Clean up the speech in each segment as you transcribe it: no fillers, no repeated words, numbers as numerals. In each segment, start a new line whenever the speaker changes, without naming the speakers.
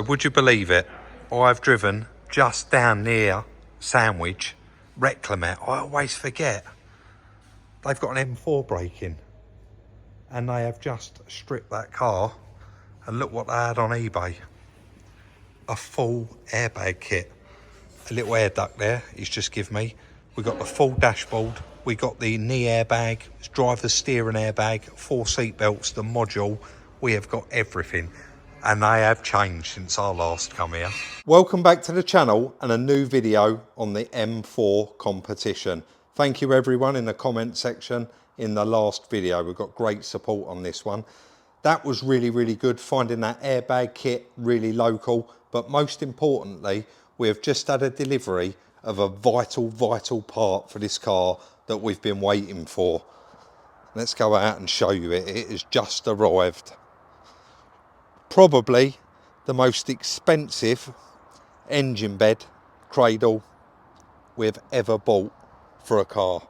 Would you believe it? I've driven just down near Sandwich, Reclimet. I always forget. They've got an M4 braking. And they have just stripped that car. And look what they had on eBay. A full airbag kit. A little air duct there he's just given me. We got the full dashboard. We got the knee airbag, driver's steering airbag, 4 seat belts, the module. We have got everything. And they have changed since our last come here. Welcome back to the channel and a new video on the M4 Competition. Thank you everyone in the comment section in the last video. We've got great support on this one. That was really good, finding that airbag kit really local. But most importantly, we have just had a delivery of a vital part for this car that we've been waiting for. Let's go out and show you it. It has just arrived. Probably the most expensive engine bed cradle we've ever bought for a car.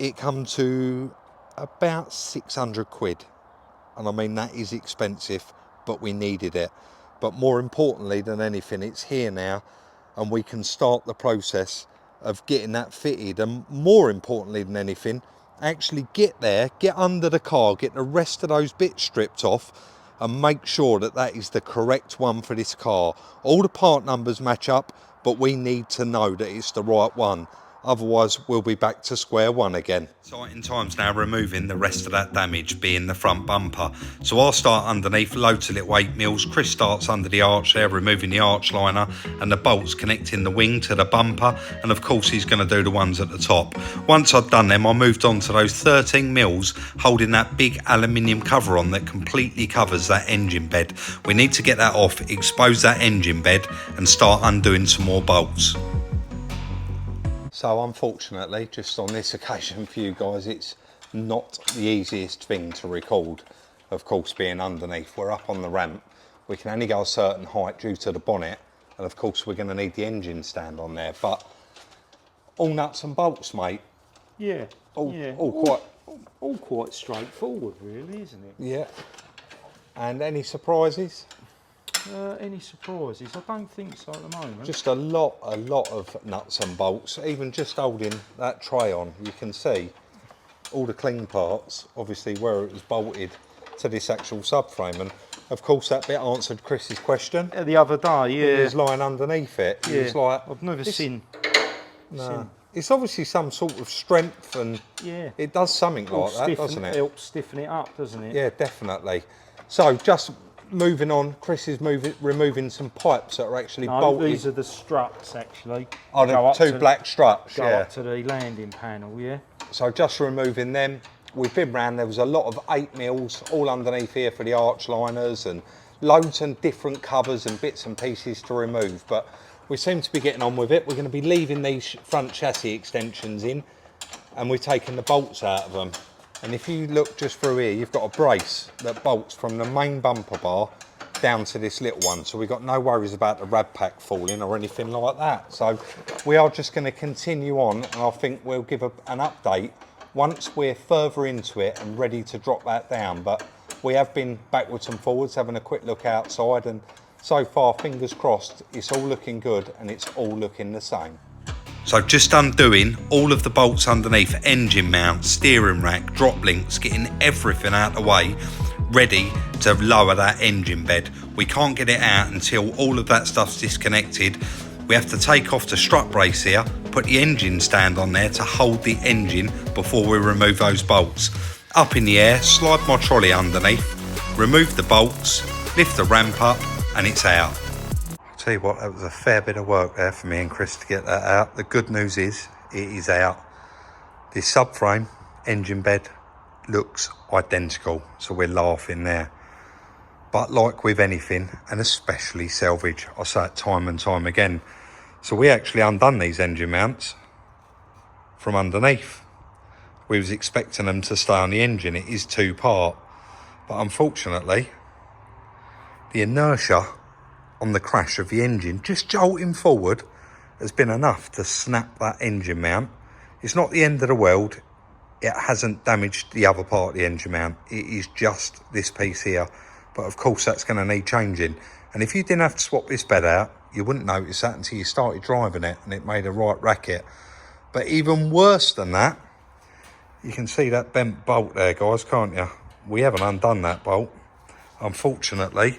It comes to about 600 quid. And I mean, that is expensive, but we needed it. But more importantly than anything, it's here now and we can start the process of getting that fitted. And more importantly than anything, actually get there, get under the car, get the rest of those bits stripped off and make sure that that is the correct one for this car. All the part numbers match up, but we need to know that it's the right one. Otherwise, we'll be back to square one again. Exciting times now, removing the rest of that damage, being the front bumper. So I'll start underneath, load to little 8mm. Chris starts under the arch there, removing the arch liner and the bolts connecting the wing to the bumper. And of course, he's going to do the ones at the top. Once I've done them, I moved on to those 13mm, holding that big aluminium cover on that completely covers that engine bed. We need to get that off, expose that engine bed and start undoing some more bolts. So unfortunately, just on this occasion for you guys, it's not the easiest thing to record, of course, being underneath. We're up on the ramp. We can only go a certain height due to the bonnet. And of course, we're going to need the engine stand on there. But all nuts and bolts, mate.
Yeah.
All
quite straightforward, really, isn't it?
Yeah. And any surprises?
Any surprises? I don't think so at the moment.
Just a lot of nuts and bolts. Even just holding that tray on, you can see all the clean parts, obviously where it was bolted to this actual subframe. And of course that bit answered Chris's question.
The other day, yeah.
It was lying underneath it.
Yeah.
It was like,
I've never seen.
No. It's obviously some sort of strength and
yeah,
it does something like that, doesn't it?
It helps stiffen it up, doesn't it?
Yeah, definitely. So just moving on, Chris is removing some pipes that are actually bolted.
These are the struts actually.
Oh, the two black struts,
go up to the landing panel, yeah.
So just removing them. We've been round, there was a lot of 8mm all underneath here for the arch liners and loads and different covers and bits and pieces to remove, but we seem to be getting on with it. We're going to be leaving these front chassis extensions in and we're taking the bolts out of them. And if you look just through here, you've got a brace that bolts from the main bumper bar down to this little one. So we've got no worries about the rad pack falling or anything like that. So we are just going to continue on and I think we'll give an update once we're further into it and ready to drop that down. But we have been backwards and forwards, having a quick look outside, and so far, fingers crossed, it's all looking good and it's all looking the same. So just undoing all of the bolts underneath, engine mount, steering rack, drop links, getting everything out of the way, ready to lower that engine bed. We can't get it out until all of that stuff's disconnected. We have to take off the strut brace here, put the engine stand on there to hold the engine before we remove those bolts. Up in the air, slide my trolley underneath, remove the bolts, lift the ramp up and it's out. Tell you what, that was a fair bit of work there for me and Chris to get that out. The good news is it is out. This subframe engine bed looks identical, so we're laughing there. But like with anything, and especially salvage, I say it time and time again. So we actually undone these engine mounts from underneath. We was expecting them to stay on the engine. It is 2-part, but unfortunately the inertia on the crash of the engine, just jolting forward, has been enough to snap that engine mount. It's not the end of the world. It hasn't damaged the other part of the engine mount. It is just this piece here. But of course that's going to need changing. And if you didn't have to swap this bed out, you wouldn't notice that until you started driving it and it made a right racket. But even worse than that, you can see that bent bolt there, guys, can't you? We haven't undone that bolt. Unfortunately,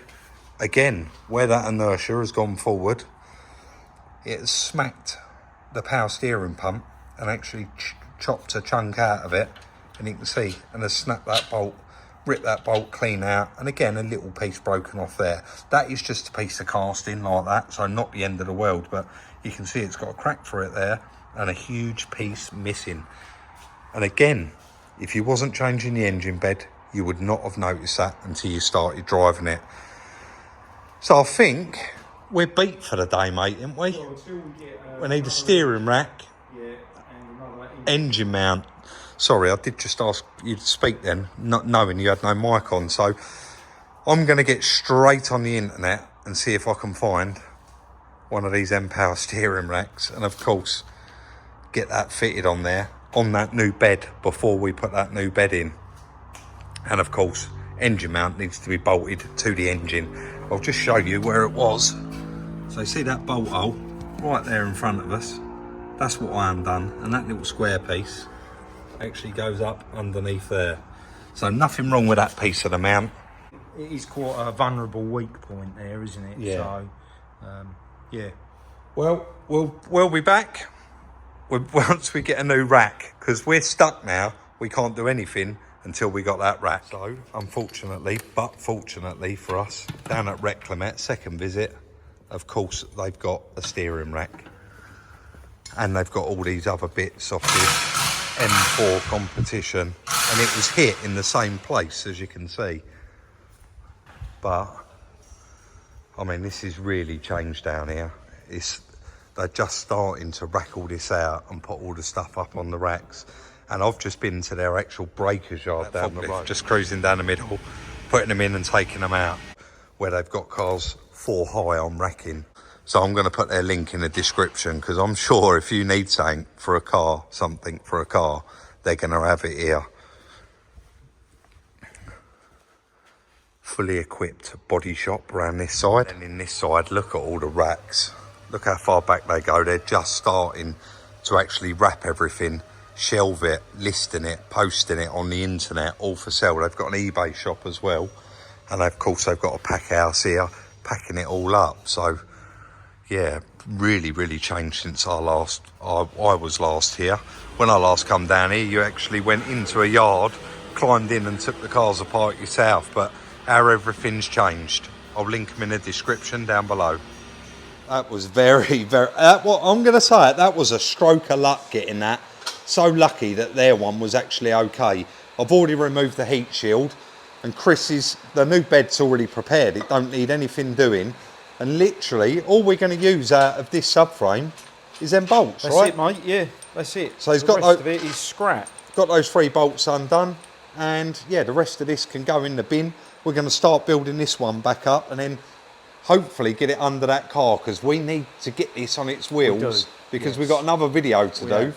again, where that inertia has gone forward, it has smacked the power steering pump and actually chopped a chunk out of it. And you can see, and has snapped that bolt, ripped that bolt clean out. And again, a little piece broken off there. That is just a piece of casting like that, so not the end of the world. But you can see it's got a crack for it there and a huge piece missing. And again, if you wasn't changing the engine bed, you would not have noticed that until you started driving it. So I think we're beat for the day, mate, ain't we?
Well, until we get,
we need a steering rack,
yeah, and another
engine mount. Sorry, I did just ask you to speak then, not knowing you had no mic on. So I'm going to get straight on the internet and see if I can find one of these M-Power steering racks. And of course, get that fitted on there, on that new bed, before we put that new bed in. And of course, engine mount needs to be bolted to the engine. I'll just show you where it was. So you see that bolt hole right there in front of us? That's what I undone. And that little square piece actually goes up underneath there. So nothing wrong with that piece of the mount.
It is quite a vulnerable weak point there, isn't it?
Yeah.
So, yeah.
Well, we'll be back once we get a new rack, because we're stuck now. We can't do anything until we got that rack. So, unfortunately, but fortunately for us, down at Reclimet, second visit, of course, they've got a steering rack. And they've got all these other bits off this M4 Competition. And it was hit in the same place, as you can see. But, I mean, this is really changed down here. They're just starting to rack all this out and put all the stuff up on the racks. And I've just been to their actual breakers yard down the road, just cruising down the middle, putting them in and taking them out, where they've got cars 4 high on racking. So I'm going to put their link in the description, because I'm sure if you need something for a car, they're going to have it here. Fully equipped body shop around this side. And in this side, look at all the racks. Look how far back they go. They're just starting to actually wrap everything, shelve it, listing it, posting it on the internet, all for sale. They've got an eBay shop as well. And of course, they've got a pack house here, packing it all up. So, yeah, really, really changed since I was last here. When I last come down here, you actually went into a yard, climbed in and took the cars apart yourself. But how everything's changed. I'll link them in the description down below. That was very, well, I'm going to say it, that was a stroke of luck getting that. So lucky that their one was actually okay. I've already removed the heat shield, and the new bed's already prepared. It don't need anything doing. And literally, all we're going to use out of this subframe is them bolts, right?
That's it, mate, yeah, that's it.
So he's
the
got
rest of it is scrap.
Got those 3 bolts undone, and yeah, the rest of this can go in the bin. We're going to start building this one back up, and then hopefully get it under that car, because we need to get this on its wheels, because we've got another video to do,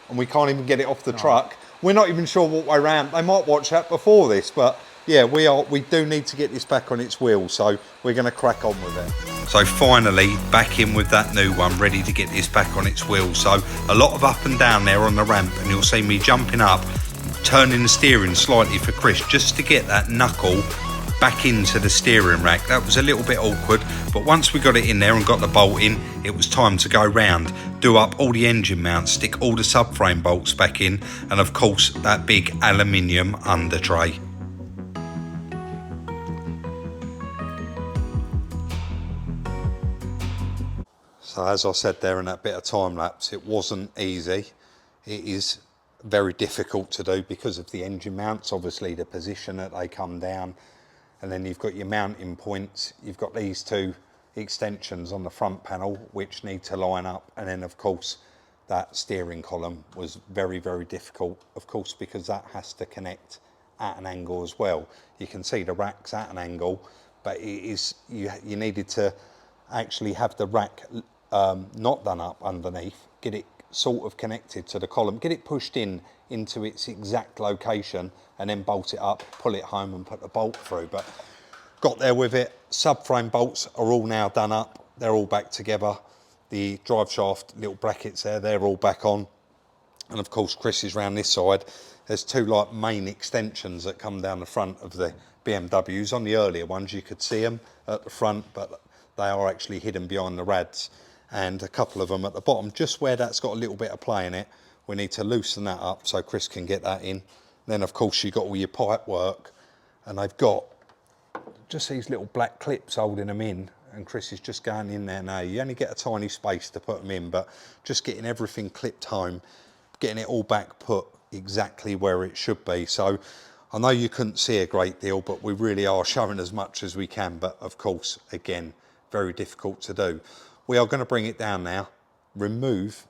and we can't even get it off the truck. We're not even sure what way round. They might watch that before this, but yeah, we do need to get this back on its wheels, so we're going to crack on with it. So finally, back in with that new one, ready to get this back on its wheels. So a lot of up and down there on the ramp, and you'll see me jumping up, turning the steering slightly for Chris, just to get that knuckle back into the steering rack. That was a little bit awkward, but once we got it in there and got the bolt in, it was time to go round, do up all the engine mounts, stick all the subframe bolts back in, and of course that big aluminium under tray. So as I said there in that bit of time lapse, it wasn't easy. It is very difficult to do because of the engine mounts, obviously the position that they come down. And then you've got your mounting points. You've got these 2 extensions on the front panel, which need to line up. And then of course, that steering column was very, very difficult, of course, because that has to connect at an angle as well. You can see the rack's at an angle, but it is, you needed to actually have the rack not done up underneath, get it sort of connected to the column, get it pushed into its exact location, and then bolt it up, pull it home and put the bolt through. But got there with it, Subframe bolts are all now done up. They're all back together. The drive shaft little brackets there, they're all back on. And of course, Chris is round this side. There's two like main extensions that come down the front of the BMWs. On the earlier ones, you could see them at the front, but they are actually hidden behind the rads. And a couple of them at the bottom, just where that's got a little bit of play in it. We need to loosen that up so Chris can get that in. Then of course you've got all your pipe work, and they've got just these little black clips holding them in, and Chris is just going in there now. You only get a tiny space to put them in, but just getting everything clipped home, getting it all back put exactly where it should be. So I know you couldn't see a great deal, but we really are showing as much as we can, but of course, again, very difficult to do. We are going to bring it down now, remove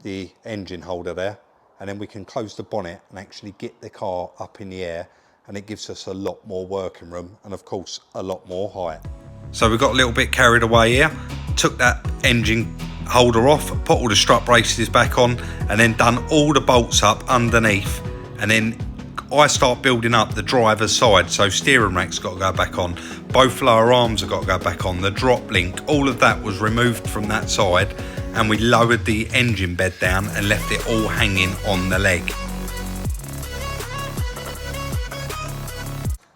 the engine holder there, and then we can close the bonnet and actually get the car up in the air, and it gives us a lot more working room and of course a lot more height. So we got a little bit carried away here, took that engine holder off, put all the strut braces back on, and then done all the bolts up underneath, and then I start building up the driver's side. So steering rack's got to go back on, both lower arms have got to go back on, the drop link, all of that was removed from that side, and we lowered the engine bed down and left it all hanging on the leg.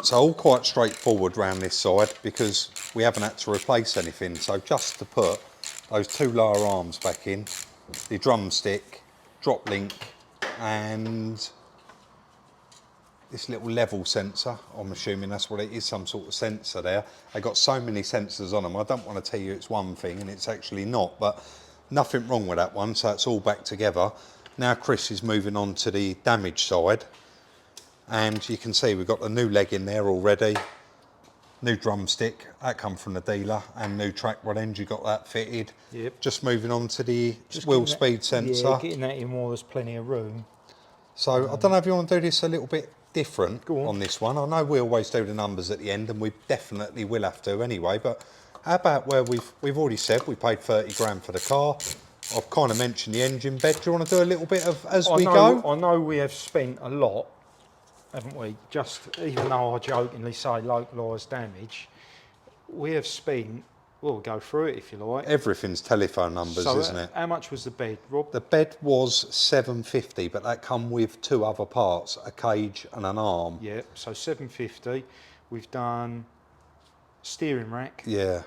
So all quite straightforward round this side because we haven't had to replace anything. So just to put those two lower arms back in, the drumstick, drop link, and this little level sensor, I'm assuming that's what it is, some sort of sensor there. They got so many sensors on them, I don't want to tell you it's one thing and it's actually not, but nothing wrong with that one, so it's all back together. Now Chris is moving on to the damage side, and you can see we've got the new leg in there already, new drumstick, that come from the dealer, and new track rod end, you got that fitted.
Yep.
Just moving on to the wheel speed sensor.
Yeah, getting that in while there's plenty of room.
So I don't know if you want to do this a little bit different
Go
on this one. I know we always do the numbers at the end, and we definitely will have to anyway, but how about where we've already said we paid 30 grand for the car. I've kind of mentioned the engine bed. Do you want to do a little bit of as we go?
I know we have spent a lot, haven't we? Just, even though I jokingly say localised damage, we have spent, well, we'll go through it if you like.
Everything's telephone numbers,
So
isn't it?
How much was the bed, Rob?
The bed was 750, but that come with two other parts, a cage and an arm.
Yeah, so 750. We've done steering rack.
Yeah,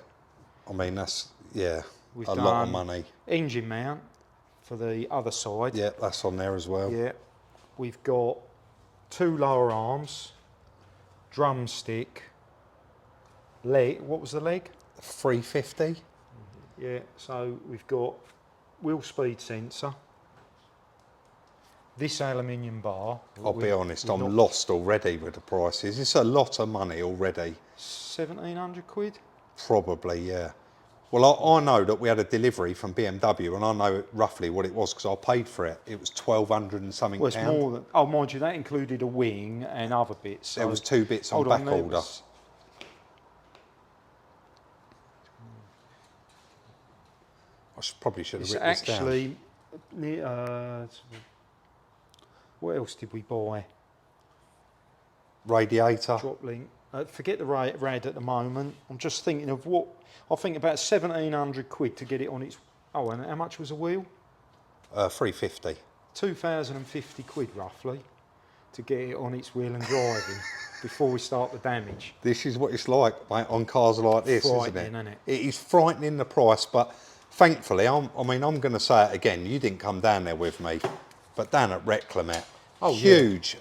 I mean, that's, yeah,
We've
a
done
lot of money.
Engine mount for the other side.
Yeah, that's on there as well.
Yeah. We've got two lower arms, drumstick, leg. What was the leg?
350.
Yeah, so we've got wheel speed sensor, this aluminium bar.
I'll be honest, I'm lost already with the prices. It's a lot of money already.
1,700 quid?
Probably, yeah. Well, I know that we had a delivery from BMW, and I know roughly what it was because I paid for it. It was 1,200 and something
Well, it's
pound.
more than, oh, mind you, that included a wing and other bits. So
There was two bits on
hold
back
there
order.
was-
Probably should have
It's
written this down.
actually, what else did we buy?
Radiator.
Drop link. Forget the rad at the moment. I'm just thinking of what, I think about 1,700 quid to get it on its, oh, and how much was a wheel?
350.
2,050 quid roughly to get it on its wheel and driving before we start the damage.
This is what it's like, mate, on cars like this, isn't it?
Frightening, isn't it?
It is frightening, the price, but thankfully, I'm going to say it again, you didn't come down there with me, but down at Reclimet, huge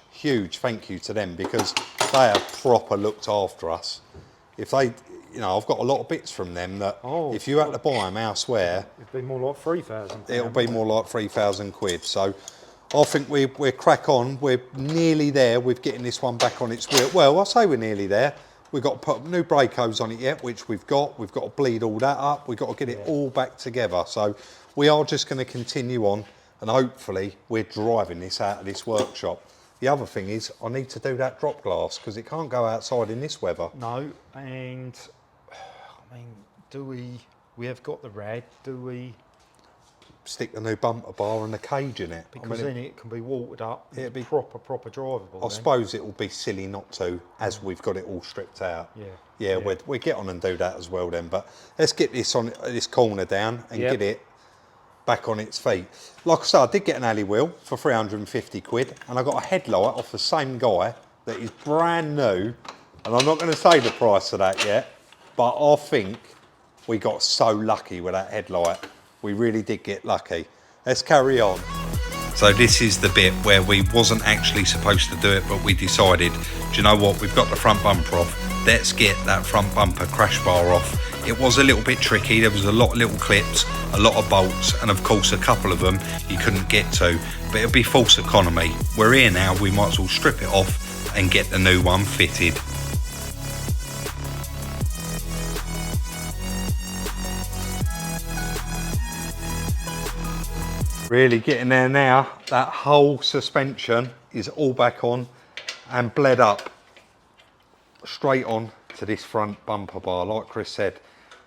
thank you to them, because they have proper looked after us. If they, you know, I've got a lot of bits from them that if you had to buy them elsewhere,
It'd be more like 3,000.
it'll be more like 3,000 quid. So I think we're crack on. We're nearly there with getting this one back on its wheel. Well, I say we're nearly there. We've got to put new brake hose on it yet, which we've got. We've got to bleed all that up. We've got to get it all back together. So we are just going to continue on, and hopefully we're driving this out of this workshop. The other thing is I need to do that drop glass because it can't go outside in this weather.
No, and I mean, we have got the rad, do we?
stick the new bumper bar and the cage in it.
Because then it can be watered up.
It'd be
proper drivable.
I suppose it will be silly not to, as we've got it all stripped out.
Yeah.
We get on and do that as well then. But let's get this on this corner down and get it back on its feet. Like I said, I did get an alley wheel for 350 quid, and I got a headlight off the same guy that is brand new. And I'm not going to say the price of that yet, but I think we got so lucky with that headlight. We really did get lucky. Let's carry on. So this is the bit where we wasn't actually supposed to do it, but we decided, do you know what, we've got the front bumper off, let's get that front bumper crash bar off. It was a little bit tricky, there was a lot of little clips, a lot of bolts, and of course a couple of them you couldn't get to, but it'll be false economy. We're here now, we might as well strip it off and get the new one fitted. Really getting there now. That whole suspension is all back on and bled up straight on to this front bumper bar. Like Chris said,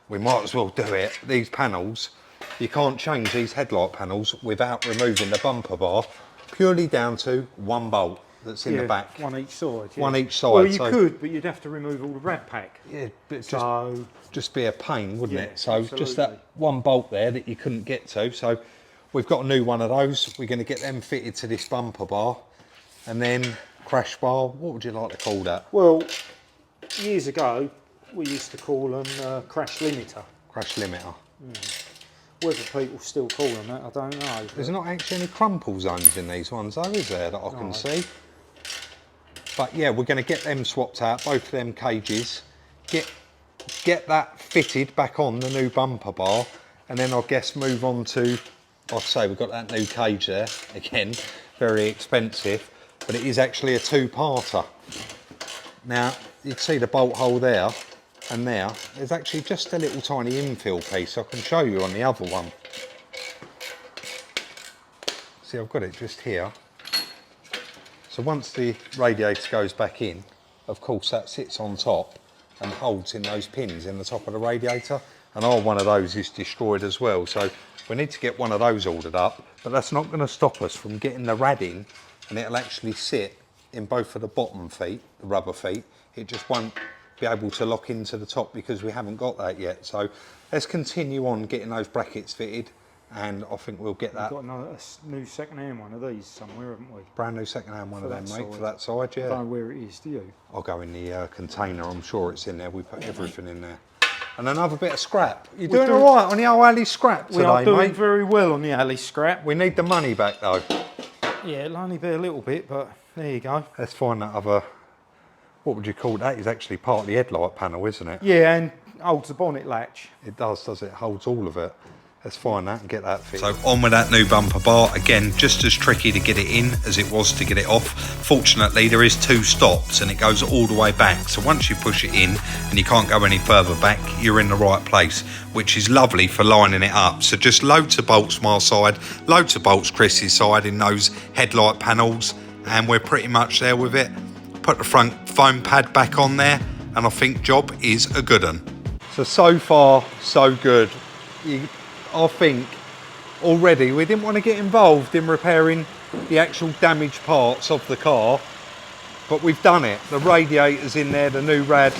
we might as well do it. These panels, you can't change these headlight panels without removing the bumper bar, purely down to one bolt that's in the back.
One each side.
One each side.
Well, you could, but you'd have to remove all the rad pack.
Yeah, but just be a pain, wouldn't it? So
absolutely.
Just that one bolt there that you couldn't get to. So we've got a new one of those. We're going to get them fitted to this bumper bar, and then crash bar. What would you like to call that?
Well, years ago we used to call them crash limiter.
Crash limiter.
Whether people still call them that, I don't know.
There's not actually any crumple zones in these ones though, is there, that I can see? But yeah, we're going to get them swapped out, both of them cages, get that fitted back on the new bumper bar, and then I guess move on to, like I say, we've got that new cage there, again, very expensive, but it is actually a two-parter. Now, you can see the bolt hole there, and there, there's actually just a little tiny infill piece I can show you on the other one. See, I've got it just here. So once the radiator goes back in, of course that sits on top and holds in those pins in the top of the radiator, and our one of those is destroyed as well. So we need to get one of those ordered up, but that's not going to stop us from getting the rad in, and it'll actually sit in both of the bottom feet, the rubber feet. It just won't be able to lock into the top because we haven't got that yet. So let's continue on getting those brackets fitted, and I think we'll get that.
We've got a new second-hand one of these somewhere, haven't we?
Brand new second-hand one of them, mate, for that side, yeah.
I don't know where it is, do you?
I'll go in the container, I'm sure it's in there. We put everything in there. And another bit of scrap. You're doing all right on the old alley scrap today, mate?
We are doing very well on the alley scrap.
We need the money back, though.
Yeah, it'll only be a little bit, but there you go.
Let's find that other, what would you call that? Is actually part of the headlight panel, isn't it?
Yeah, and holds the bonnet latch.
It does it? Holds all of it. Let's find that and get that fitted.
So on with that new bumper bar. Again, just as tricky to get it in as it was to get it off. Fortunately, there is two stops and it goes all the way back. So once you push it in and you can't go any further back, you're in the right place, which is lovely for lining it up. So just loads of bolts my side, loads of bolts Chris's side in those headlight panels, and we're pretty much there with it. Put the front foam pad back on there, and I think job is a good one.
So far, so good. I think already we didn't want to get involved in repairing the actual damaged parts of the car, but we've done it. The radiator's in there, the new rad,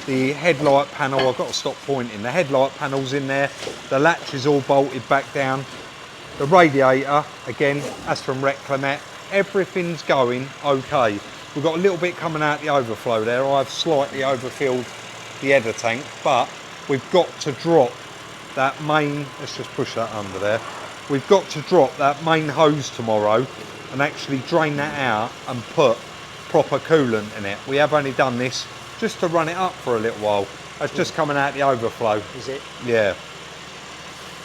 the headlight panel, I've got to stop pointing, the headlight panel's in there, the latch is all bolted back down, the radiator, again, that's from Reclimet, everything's going okay. We've got a little bit coming out the overflow there. I've slightly overfilled the header tank, but we've got to drop that main, let's just push that under there. We've got to drop that main hose tomorrow and actually drain that out and put proper coolant in it. We have only done this just to run it up for a little while. It's just coming out the overflow.
Is it?
Yeah.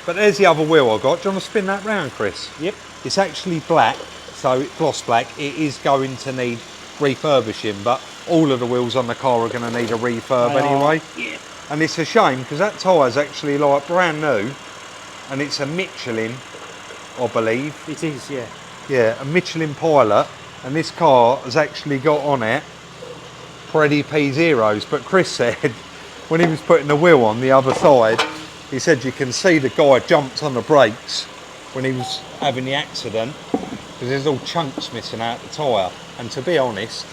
But there's the other wheel I got. Do you want to spin that round, Chris?
Yep.
It's actually black, so gloss black. It is going to need refurbishing, but all of the wheels on the car are going to need a refurb anyway.
Yeah.
And it's a shame because that tyre's actually like brand new, and it's a Michelin, I believe.
It is, yeah.
Yeah, a Michelin Pilot, and this car has actually got on it Preddy P0s. But Chris said when he was putting the wheel on the other side, he said you can see the guy jumped on the brakes when he was having the accident, because there's all chunks missing out the tyre. And to be honest,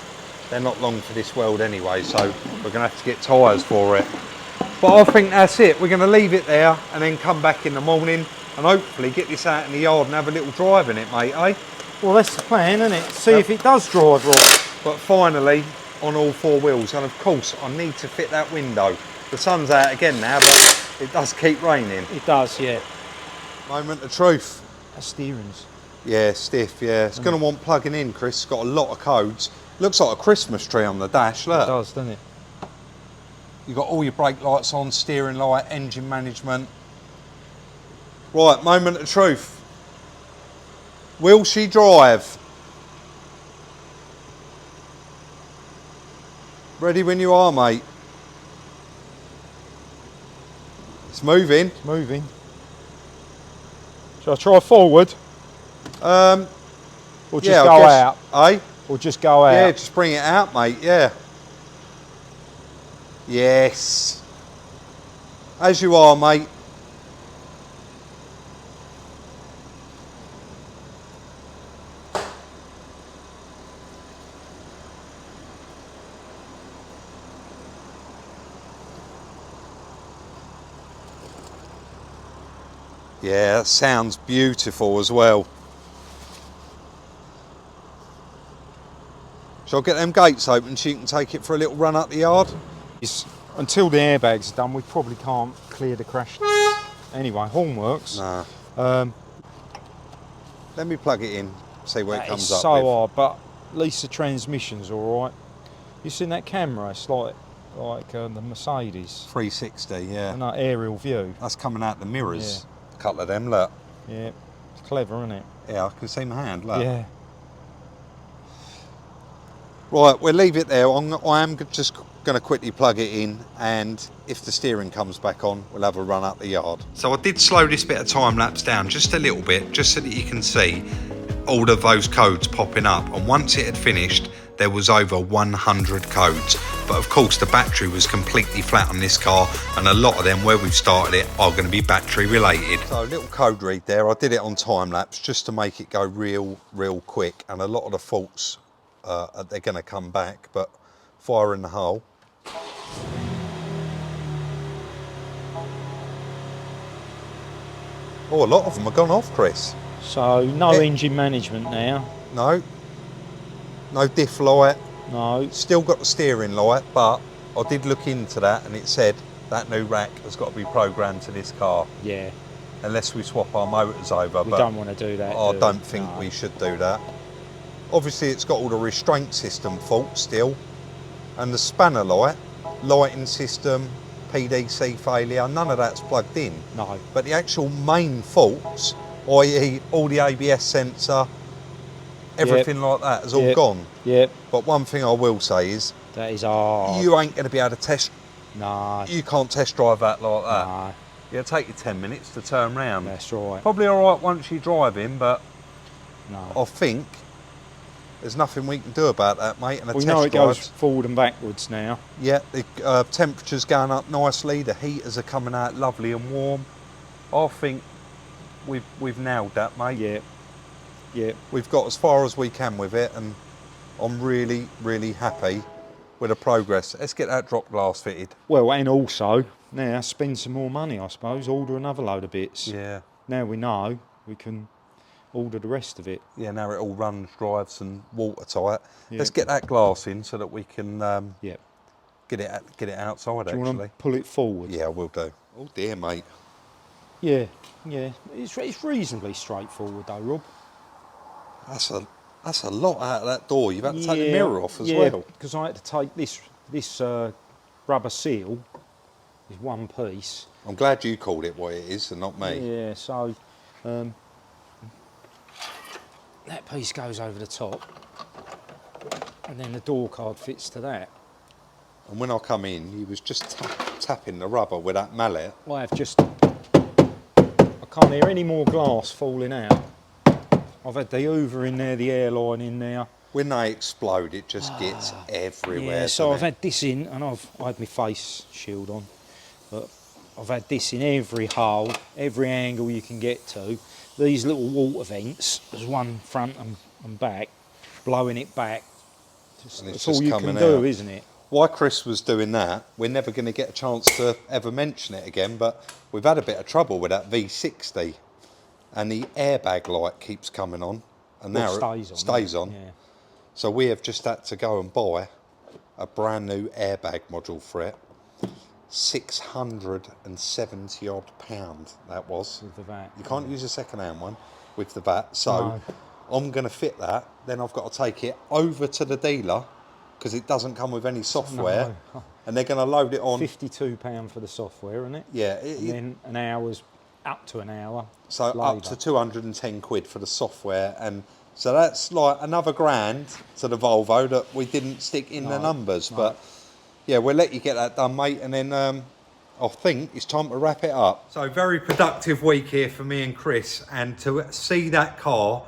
they're not long for this world anyway, so we're going to have to get tyres for it. But I think that's it. We're going to leave it there and then come back in the morning and hopefully get this out in the yard and have a little drive in it, mate, eh?
Well, that's the plan, isn't it? See if it does drive right.
But finally, on all four wheels, and of course, I need to fit that window. The sun's out again now, but it does keep raining.
It does, yeah.
Moment of truth.
That steering's.
Yeah, stiff, yeah. It's going to want plugging in, Chris. It's got a lot of codes. Looks like a Christmas tree on the dash, look.
It does, doesn't it?
You've got all your brake lights on, steering light, engine management. Right, moment of truth. Will she drive? Ready when you are, mate. It's moving.
It's moving. Shall I try forward?
Or
just go out?
Eh?
Or just go out?
Yeah, just bring it out, mate, yeah. Yes. As you are, mate. Yeah, that sounds beautiful as well. Shall I get them gates open so you can take it for a little run up the yard?
Until the airbags are done, we probably can't clear the crash. Anyway, horn works.
Nah.
Um,
Let me plug it in, see what it comes up
so
with.
hard, but at least the transmission's all right. You seen that camera? It's like the Mercedes.
360, yeah.
And that aerial view.
That's coming out the mirrors. A couple of them, look.
Yeah, it's clever, isn't it?
Yeah, I can see my hand, look.
Yeah.
Right, we'll leave it there. I am just going to quickly plug it in, and if the steering comes back on, we'll have a run up the yard.
So I did slow this bit of time lapse down just a little bit, just so that you can see all of those codes popping up. And once it had finished, there was over 100 codes. But of course, the battery was completely flat on this car, and a lot of them, where we've started it, are going to be battery related.
So a little code read there. I did it on time lapse just to make it go real quick, and a lot of the faults, they're going to come back, but fire in the hole. Oh, a lot of them have gone off, Chris.
So no engine management now.
No diff light.
No.
Still got the steering light, but I did look into that and it said that new rack has got to be programmed to this car.
Yeah.
Unless we swap our motors over.
We
but
don't want to do that.
I don't think we should do that. Obviously it's got all the restraint system faults still, and the spanner light, lighting system, PDC failure, none of that's plugged in.
No.
But the actual main faults, i.e. all the ABS sensor, everything like that has all gone.
Yep.
But one thing I will say is,
that is hard.
you ain't going to be able to test,
No.
you can't test drive that like that.
No.
It'll take you 10 minutes to turn round.
That's right.
Probably alright once you drive in, but
No.
I think there's nothing we can do about that, mate. And
We know it goes forward and backwards now.
Yeah, the temperature's going up nicely. The heaters are coming out lovely and warm. I think we've nailed that, mate.
Yeah. Yeah.
We've got as far as we can with it, and I'm really happy with the progress. Let's get that drop glass fitted.
Well, and also now spend some more money, I suppose. Order another load of bits.
Yeah.
Now we know we can order the rest of it.
Yeah, now it all runs, drives and watertight.
Yeah.
Let's get that glass in so that we can
Yeah.
get it outside.
Do you want
actually,
to pull it forward?
yeah, I will do. Oh dear, mate.
Yeah. Yeah. It's reasonably straightforward though, Rob.
That's a lot out of that door. You've had to take the mirror off as well.
Because I had to take this rubber seal is one piece.
I'm glad you called it what it is and not me.
Yeah, so that piece goes over the top, and then the door card fits to that.
And when I come in, he was just tapping the rubber with that mallet.
I have just, I can't hear any more glass falling out. I've had the hoover in there, the airline in there.
When they explode, it just gets everywhere.
Yeah, so I've
doesn't it?
had this in, and I had my face shield on. But I've had this in every hole, every angle you can get to. These little water vents, there's one front and back, blowing it back. That's all you can do, isn't it?
While Chris was doing that, we're never going to get a chance to ever mention it again, but we've had a bit of trouble with that V60, and the airbag light keeps coming on, and now it stays on.
Yeah.
So we have just had to go and buy a brand new airbag module for it. 670 odd pound that was.
With the VAT.
You can't use a second-hand one with the VAT, so
No.
I'm going to fit that. Then I've got to take it over to the dealer because it doesn't come with any software,
No.
and they're going to load it on.
£52 for the software, isn't it?
Yeah,
And then an hour's up to an hour.
so
labour.
up to 210 quid for the software, and so that's like another grand to the Volvo that we didn't stick in the numbers.
No.
But yeah, we'll let you get that done, mate, and then I think it's time to wrap it up. So very productive week here for me and Chris, and to see that car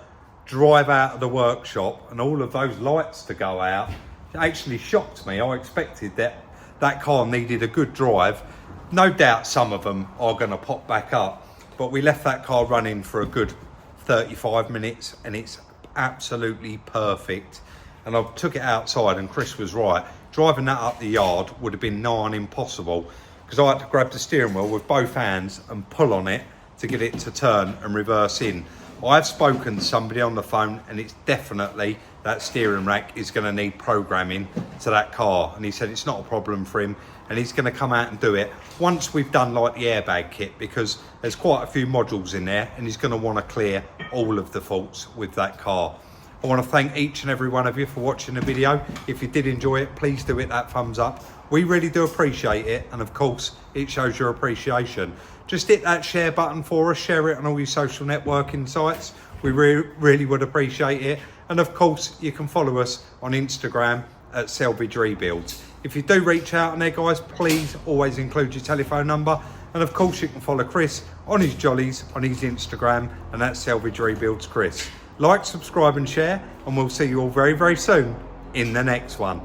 drive out of the workshop and all of those lights to go out, it actually shocked me. I expected that car needed a good drive. No doubt some of them are going to pop back up, but we left that car running for a good 35 minutes and it's absolutely perfect. And I took it outside, and Chris was right. Driving that up the yard would have been nigh on impossible, because I had to grab the steering wheel with both hands and pull on it to get it to turn and reverse in. I've spoken to somebody on the phone, and it's definitely that steering rack is going to need programming to that car, and he said it's not a problem for him, and he's going to come out and do it once we've done like the airbag kit, because there's quite a few modules in there, and he's going to want to clear all of the faults with that car. I want to thank each and every one of you for watching the video. If you did enjoy it, please do hit that thumbs up. We really do appreciate it, and of course it shows your appreciation. Just hit that share button for us, share it on all your social networking sites. We really would appreciate it. And of course you can follow us on Instagram at Salvage Rebuilds. If you do reach out on there, guys, please always include your telephone number. And of course you can follow Chris on his jollies on his Instagram, and that's Salvage Rebuilds Chris. Like, subscribe and share, and we'll see you all very, very soon in the next one.